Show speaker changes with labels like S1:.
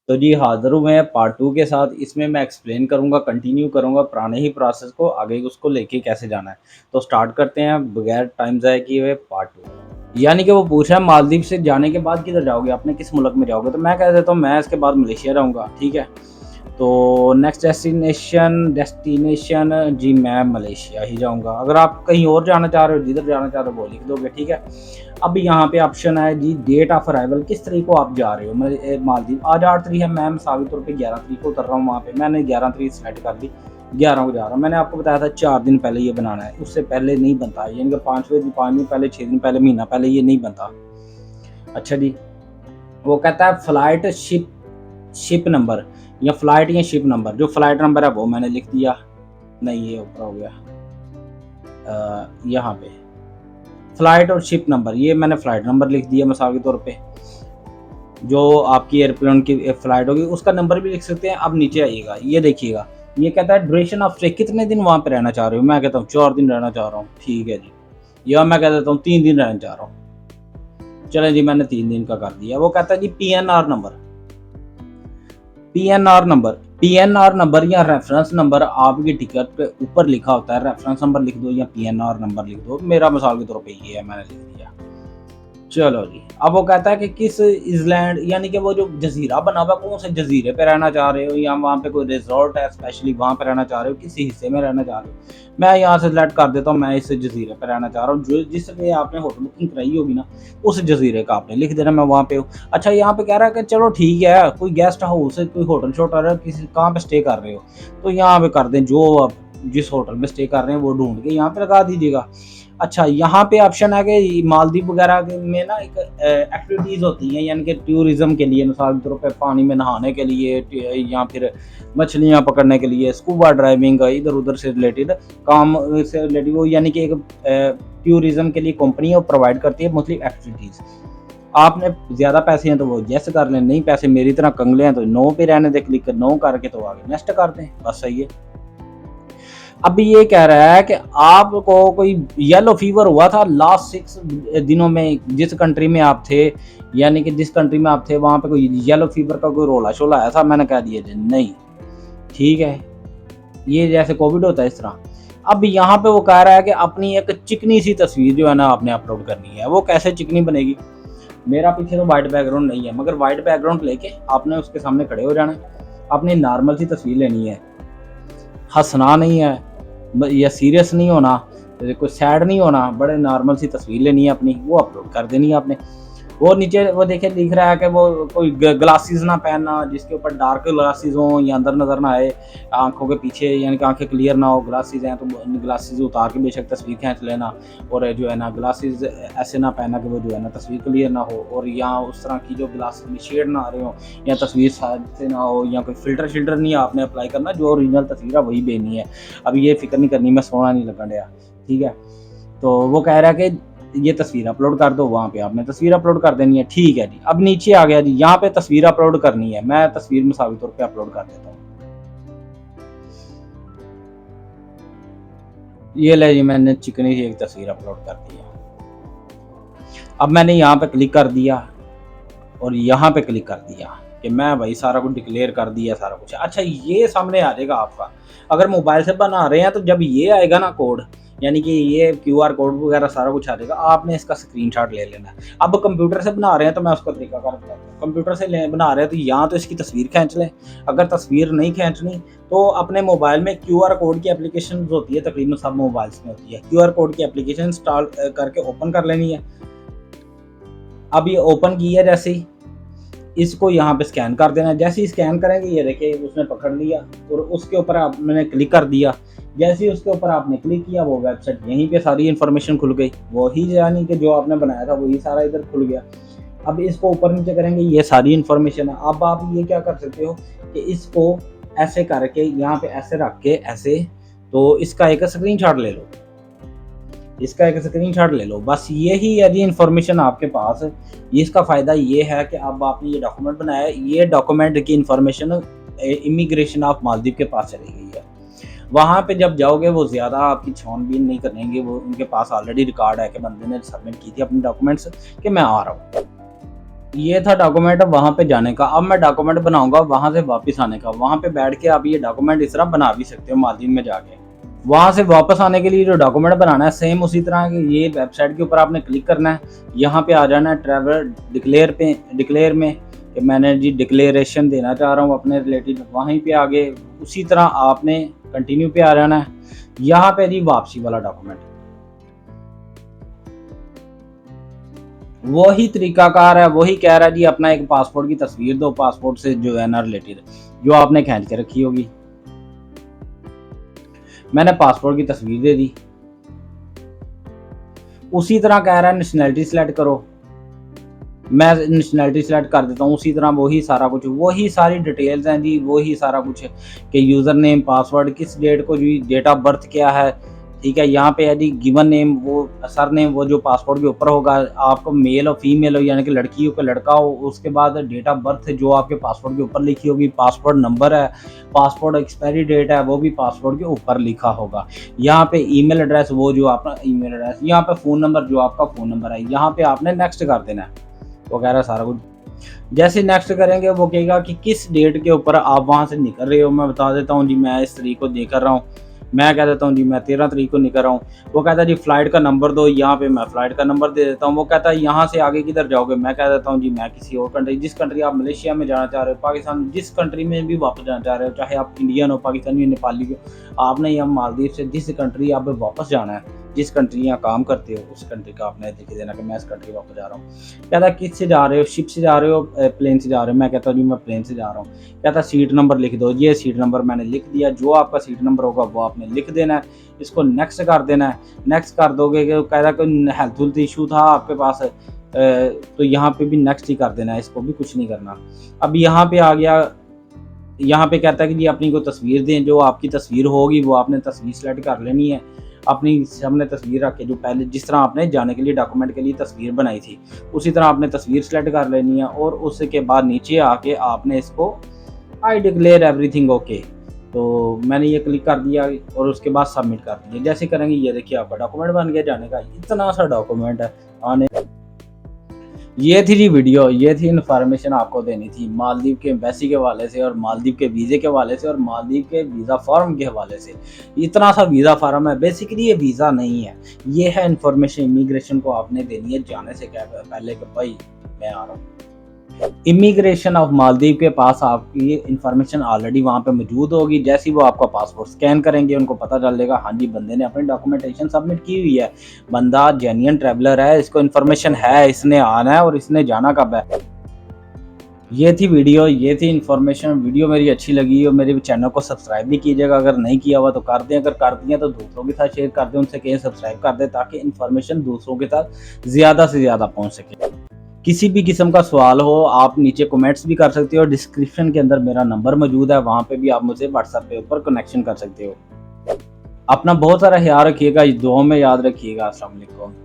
S1: तो जी हाज़िर हूँ मैं पार्ट 2 के साथ। इसमें मैं एक्सप्लेन करूँगा, कंटिन्यू करूँगा पुराने ही प्रोसेस को, आगे उसको लेके कैसे जाना है। तो स्टार्ट करते हैं बगैर टाइम ज़ाया किए हुए पार्ट 2। यानी कि वो पूछ रहा है मालदीव से जाने के बाद किधर जाओगे? आपने किस मुल्क में जाओगे? तो मैं कह देता हूँ मैं इसके बाद मलेशिया रहूँगा, ठीक है? तो नेक्स्ट डेस्टिनेशन जी मैं मलेशिया ही जाऊँगा। अगर आप कहीं और जाना चाह रहे हो, जिधर जाना चाह रहे हो वो लिख दोगे, ठीक है? अब यहाँ पे ऑप्शन है जी डेट ऑफ अराइवल, किस तारीख को आप जा रहे हो मालदीव। आज 8 तारीख है, मैं मिसाल के तौर पे 11 तारीख को उतर रहा हूँ वहाँ पे। मैंने 11 तारीख सेलेक्ट कर ली, 11 को जा रहा हूँ। मैंने आपको बताया था 4 दिन पहले ये बनाना है, उससे पहले नहीं बनता। यानी कि 5वें दिन, 5 दिन पहले, 6 दिन पहले, महीना पहले ये नहीं बनता। अच्छा जी, वो कहता है फ्लाइट शिप नंबर या फ्लाइट या शिप नंबर। जो फ्लाइट नंबर है वो मैंने लिख दिया। नहीं, ये ऊपर हो गया। यहाँ पे फ्लाइट और शिप नंबर, ये मैंने फ्लाइट नंबर लिख दिया मिसाल के तौर पे। जो आपकी एयरप्लेन की फ्लाइट होगी उसका नंबर भी लिख सकते हैं। अब नीचे आइएगा, ये देखिएगा, ये कहता है ड्यूरेशन ऑफ स्टे, कितने दिन वहाँ पे रहना चाह रहे हो। मैं कहता हूँ 4 दिन रहना चाह रहा हूँ, ठीक है जी। या मैं कह देता हूँ 3 दिन रहना चाह रहा हूँ। चले जी, मैंने 3 दिन का कर दिया। वो कहता है जी PNR number, PNR number, PNR number या रेफरेंस नंबर आपकी टिकट पे ऊपर लिखा होता है। रेफरेंस नंबर लिख दो या पीएनआर नंबर लिख दो। मेरा मिसाल के तौर पे ये है, मैंने लिख दिया। चलो जी, अब वो कहता है कि किस इज़लैंड, यानी कि वो जो जज़ीरा बना हुआ है, कौन से जज़ीरे पे रहना चाह रहे हो, या वहाँ पे कोई रिज़ॉर्ट है स्पेशली वहाँ पे रहना चाह रहे हो, किसी हिस्से में रहना चाह रहे हो। मैं यहाँ से सिलेक्ट कर देता हूँ, मैं इस जज़ीरे पे रहना चाह रहा हूँ। जो जिस पे आपने होटल बुकिंग कराई होगी ना, उस जज़ीरे का आपने लिख देना, मैं वहाँ पे हूँ। अच्छा, यहाँ पे कह रहा है कि चलो ठीक है, कोई गेस्ट हाउस है, कोई होटल है, किसी कहाँ पे स्टे कर रहे हो, तो यहाँ पे कर दें, जो आप जिस होटल में स्टे कर रहे हैं वो ढूँढ के यहाँ पे लगा दीजिएगा। अच्छा, यहाँ पे ऑप्शन है कि मालदीव वगैरह में ना एक एक्टिविटीज़ होती हैं, यानी कि टूरिज़्म के लिए, मिसाल के तौर पे पानी में नहाने के लिए, या फिर मछलियाँ पकड़ने के लिए, स्कूबा ड्राइविंग, इधर उधर से रिलेटेड काम से रिलेटेड, वो यानी कि एक टूरिज़्म के लिए कंपनी है, वो प्रोवाइड करती है मुख्तलिफ एक्टिविटीज़। आपने ज़्यादा पैसे हैं तो वो येस कर लें, नहीं पैसे मेरी तरह कंगले हैं तो नो पे रहने दें, क्लिक नो करके तो आगे नेक्स्ट कर दें, बस सही है। अब ये कह रहा है कि आपको कोई येलो फीवर हुआ था लास्ट 6 दिनों में जिस कंट्री में आप थे, यानी कि जिस कंट्री में आप थे वहाँ पे कोई येलो फीवर का कोई रोला-शोला आया था? मैंने कह दिया जी नहीं, ठीक है। ये जैसे कोविड होता है इस तरह। अब यहाँ पे वो कह रहा है कि अपनी एक चिकनी सी तस्वीर जो है ना आपने अपलोड करनी है। वो कैसे चिकनी बनेगी? मेरा पीछे तो व्हाइट बैकग्राउंड नहीं है, मगर व्हाइट बैकग्राउंड लेके आपने उसके सामने खड़े हो जाना है। अपनी नॉर्मल सी तस्वीर लेनी है, हँसना नहीं है या सीरियस नहीं होना, कोई सैड नहीं होना, बड़े नॉर्मल सी तस्वीर लेनी है अपनी, वो अपलोड कर देनी है आपने। वो नीचे वो देखिए लिख रहा है कि वो कोई ग्लासेस ना पहनना जिसके ऊपर डार्क ग्लासेस हों या अंदर नज़र ना आए, आंखों के पीछे, यानी कि आंखें क्लियर ना हो। ग्लासेस हैं तो ग्लासेस उतार के बेशक तस्वीर खींच लेना, और जो है ना ग्लासेस ऐसे ना पहनना कि वो जो है ना तस्वीर क्लियर ना हो, और यहाँ उस तरह की जो ग्लासेस में शेड ना आ रहे हो, या तस्वीर साइड से ना हो, या कोई फ़िल्टर शिल्टर नहीं आपने अप्लाई करना, जो ओरिजिनल तस्वीर है वही देनी है। अब ये फ़िक्र नहीं करनी मैं सोना नहीं लगन डया, ठीक है। तो वो कह रहा है कि ये तस्वीर अपलोड कर दो, वहाँ पे आपने तस्वीर अपलोड कर देनी है, ठीक है जी। अब नीचे आ गया जी, यहाँ पे तस्वीर अपलोड करनी है। मैं तस्वीर मिसाल के तौर पे अपलोड कर देता हूँ। ये ले जी, मैंने चिकनी सी एक तस्वीर अपलोड कर दी है। अब मैंने यहाँ पे क्लिक कर दिया और यहाँ पे क्लिक कर दिया कि मैं भाई सारा कुछ डिक्लेयर कर दिया, सारा कुछ। अच्छा, ये सामने आ जाएगा आपका। अगर मोबाइल से बना रहे हैं तो जब ये आएगा ना कोड, यानी कि ये क्यूआर कोड वगैरह सारा कुछ आ जाएगा, आपने इसका स्क्रीनशॉट ले लेना है। अब कंप्यूटर से बना रहे हैं तो मैं उसका तरीका कर बताता हूँ। कंप्यूटर से बना रहे हैं तो यहाँ तो इसकी तस्वीर खींच लें। अगर तस्वीर नहीं खींचनी तो अपने मोबाइल में क्यूआर कोड की एप्लीकेशन होती है, तकरीबन सब मोबाइल्स में होती है। क्यूआर कोड की एप्लीकेशन इंस्टॉल करके ओपन कर लेनी है। अब ये ओपन की है, जैसे ही इसको यहाँ पे स्कैन कर देना है। जैसे ही स्कैन करेंगे ये देखिए उसने पकड़ लिया, और उसके ऊपर आपने क्लिक कर दिया। जैसे ही उसके ऊपर आपने क्लिक किया वो वेबसाइट यहीं पे सारी इन्फॉर्मेशन खुल गई, वही यानी कि जो आपने बनाया था वही सारा इधर खुल गया। अब इसको ऊपर नीचे करेंगे, ये सारी इन्फॉर्मेशन है। अब आप ये क्या कर सकते हो कि इसको ऐसे करके यहाँ पे ऐसे रख के ऐसे, तो इसका एक स्क्रीनशॉट ले लो, इसका एक स्क्रीनशॉट ले लो, बस यही यदि इन्फॉर्मेशन आपके पास है। इसका फ़ायदा ये है कि अब आपने ये डॉक्यूमेंट बनाया है, ये डॉक्यूमेंट की इन्फॉर्मेशन इमिग्रेशन ऑफ मालदीव के पास चली गई है। वहाँ पे जब जाओगे वो ज़्यादा आपकी छानबीन नहीं करेंगे, वो उनके पास ऑलरेडी रिकॉर्ड है कि बंदे ने सबमिट की थी अपने डॉक्यूमेंट्स कि मैं आ रहा हूँ। ये था डॉक्यूमेंट वहाँ पे जाने का। अब मैं डॉक्यूमेंट बनाऊंगा वहाँ से वापस आने का। वहाँ पे बैठ के आप ये डॉक्यूमेंट इस तरह बना भी सकते हो मालदीव में जाके। वहाँ से वापस आने के लिए जो डॉक्यूमेंट बनाना है सेम उसी तरह के ये वेबसाइट के ऊपर आपने क्लिक करना है। यहाँ पे आ जाना है ट्रैवल डिक्लेयर में कि मैंने जी डिक्लेरेशन देना चाह रहा हूँ अपने रिलेटेड। वहीं पे आगे उसी तरह आपने कंटिन्यू पे आ जाना है। यहाँ पे जी वापसी वाला डॉक्यूमेंट वही तरीकाकार है, वही कह रहा है जी अपना एक पासपोर्ट की तस्वीर दो, पासपोर्ट से जो है ना रिलेटेड जो आपने खींच के रखी होगी। मैंने पासपोर्ट की तस्वीर दे दी। उसी तरह कह रहा है नेशनैलिटी सिलेक्ट करो, मैं नेशनैलिटी सिलेक्ट कर देता हूँ। उसी तरह वही सारा कुछ, वही सारी डिटेल्स हैं जी, वही सारा कुछ है कि यूज़र नेम, पासवर्ड, किस डेट को जी, डेट ऑफ बर्थ क्या है, ठीक है। यहाँ पे है जी गिवन नेम, वो सर नेम वो जो पासपोर्ट के ऊपर होगा, आपको मेल और फीमेल हो यानी कि लड़की हो कि लड़का हो। उसके बाद डेट ऑफ बर्थ जो आपके पासपोर्ट के ऊपर लिखी होगी, पासपोर्ट नंबर है, पासपोर्ट एक्सपायरी डेट है वो भी पासपोर्ट के ऊपर लिखा होगा। यहाँ पे ईमेल एड्रेस वो जो आपका ईमेल एड्रेस, यहाँ पे फ़ोन नंबर जो आपका फ़ोन नंबर है। यहाँ पे आपने नेक्स्ट कर देना है वगैरह सारा कुछ। जैसे नेक्स्ट करेंगे वो कहेगा कि किस डेट के ऊपर आप वहाँ से निकल रहे हो। मैं बता देता हूँ जी मैं इस तारीख को निकल रहा हूँ। मैं कह देता हूँ जी मैं 13 तारीख को निकल रहा हूँ। वो कहता है जी फ़्लाइट का नंबर दो, यहाँ पे मैं फ़्लाइट का नंबर दे देता हूँ। वो कहता है यहाँ से आगे किधर जाओगे, मैं कह देता हूँ जी मैं किसी और कंट्री, जिस कंट्री आप मलेशिया में जाना चाह रहे हो, पाकिस्तान, जिस कंट्री में भी वापस जाना चाह रहे हो, चाहे आप इंडियन हो, पाकिस्तानी हो, नेपाली हो, आपने यहाँ मालदीव से जिस कंट्री आप वापस जाना है, जिस कंट्री यहाँ काम करते हो उस कंट्री का आपने लिख देना कि मैं इस कंट्री वापस जा रहा हूँ। कहता किस से जा रहे हो, शिप से जा रहे हो, प्लेन से जा रहे हो, मैं कहता हूँ जी मैं प्लेन से जा रहा हूँ। कहता सीट नंबर लिख दो, ये सीट नंबर मैंने लिख दिया। जो आपका सीट नंबर होगा वो आपने लिख देना है, इसको नेक्स्ट कर देना है। नेक्स्ट कर दोगे कि कहता कोई हेल्थ इशू था आपके पास, तो यहाँ पे भी नेक्स्ट ही कर देना है, इसको भी कुछ नहीं करना। अब यहाँ पे आ गया, यहाँ पे कहता है कि जी अपनी कोई तस्वीर दें, जो आपकी तस्वीर होगी वो आपने तस्वीर सेलेक्ट कर लेनी है। अपनी सामने तस्वीर रख के जो पहले जिस तरह आपने जाने के लिए डॉक्यूमेंट के लिए तस्वीर बनाई थी उसी तरह आपने तस्वीर सेलेक्ट कर लेनी है। और उसके बाद नीचे आके आपने इसको आई डिक्लेयर एवरीथिंग ओके, तो मैंने ये क्लिक कर दिया और उसके बाद सबमिट कर दिया। जैसे करेंगे ये देखिए आपका डॉक्यूमेंट बन गया जाने का। इतना सा डॉक्यूमेंट है आने। ये थी जी वीडियो, ये थी इन्फॉर्मेशन आपको देनी थी मालदीव के एम्बेसी के हवाले से और मालदीव के वीज़े के हवाले से और मालदीव के वीज़ा फॉर्म के हवाले से। इतना सा वीज़ा फॉर्म है, बेसिकली ये वीज़ा नहीं है, ये है इन्फॉर्मेशन। इमिग्रेशन को आपने देनी है जाने से क्या पहले कि भाई मैं आ रहा हूँ। इमिग्रेशन ऑफ मालदीव के पास आपकी इन्फॉर्मेशन ऑलरेडी वहाँ पे मौजूद होगी। जैसे ही वो आपका पासपोर्ट स्कैन करेंगे उनको पता चलेगा हाँ जी बंदे ने अपनी डॉक्यूमेंटेशन सबमिट की हुई है, बंदा जेन्युइन ट्रैवलर है, इसको इन्फॉर्मेशन है, इसने आना है और इसने जाना कब है। ये थी वीडियो, ये थी इन्फॉर्मेशन। वीडियो मेरी अच्छी लगी और मेरे चैनल को सब्सक्राइब भी कीजिएगा, अगर नहीं किया हुआ तो कर दें, अगर कर दिया तो दूसरों के साथ शेयर कर दें, उनसे कहें सब्सक्राइब कर दें ताकि इन्फॉर्मेशन दूसरों के साथ ज़्यादा से ज़्यादा पहुँच सके। किसी भी किस्म का सवाल हो आप नीचे कमेंट्स भी कर सकते हो। डिस्क्रिप्शन के अंदर मेरा नंबर मौजूद है, वहाँ पे भी आप मुझे व्हाट्सएप पे ऊपर कनेक्शन कर सकते हो। अपना बहुत सारा ख्याल रखिएगा, इस दुआ में याद रखिएगा। अस्सलाम वालेकुम।